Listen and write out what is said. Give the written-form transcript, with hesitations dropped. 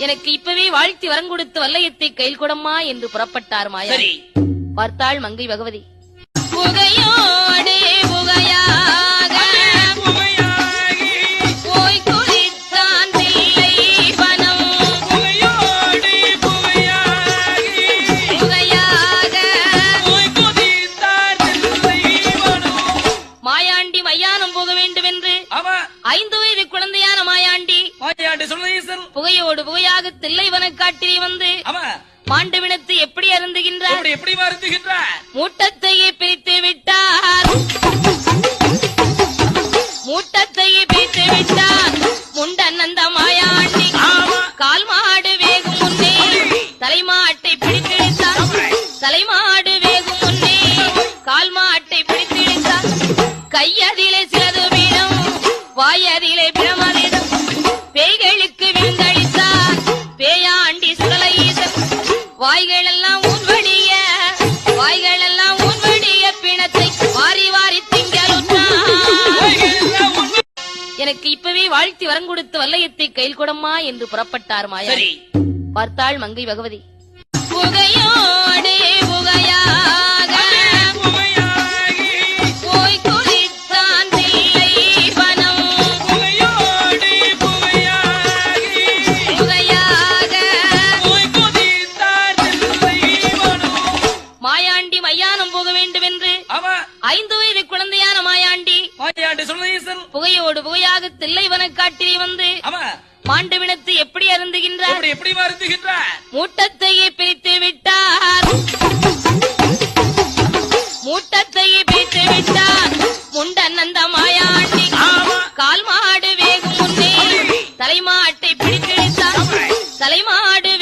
எனக்கு இப்பவே வாழ்த்தி வரம் கொடுத்து வல்லையத்தை கையில் கொடம்மா என்று புறப்பட்டார் மாயா. சரி. பார்த்தாள் மங்கை பகவதி. புகையோடே புகையாக போய் குளித்தான் தில்லை வனம். புகையாக மாயாண்டி மையானம் போக வேண்டும் என்று 5 வயது குழந்தையான மாயாண்டி புகையோடு புகையாக தில்லை வனக்காட்டிலே வந்து மாண்டவினத்து எப்படி அருந்துகின்றார்? மூட்டத்தையே பிரித்து விட்டார். மூட்டத்தையே பிரித்து விட்டார். முண்டன் அந்த மாயாண்டி கால் மாடு வேகும் முன்னே தலைமாட்டை பிடித்திருந்தார். தலைமாடு வேகும் முன்னே கால் மாட்டை பிடித்திருந்தார். கையதிலே சிலது வீரம், வாயதிலே பிரமதிடம். பேய்களுக்கு விருந்தளித்தார் பேயாண்டி சுடலை ஈசன். வாய்கள் எல்லாம் ஊன்வடிய, வாய்கள் எல்லாம் ஊன்வடிய பிணத்தை வாரி வாரி திங்களுற்றார். எனக்கு இப்பவே வாழ்த்தி வரம் கொடுத்து வல்லையத்தை கையில் கொடம்மா என்று புறப்பட்டார் மாயா. பார்த்தாள் மங்கை பகவதி. புகையோடே புகையாக போய் குளித்தான் தில்லை வனம். மாயாண்டி மையானம் போக வேண்டும் என்று 5 வயது குழந்தையான மாயாண்டி புகையோடு புகையாக தில்லை வனக்காட்டிலே வந்து மாண்டவினத்து எப்படி அருந்துகின்றார்? மூட்டத்தையே பிரித்து விட்டார். மூட்டத்தையே பிரித்து விட்டார். முண்டன் அந்த மாயாண்டி கால் மாடு வேகும் முன்னே தலைமாட்டை பிடித்திருந்தார். தலைமாடு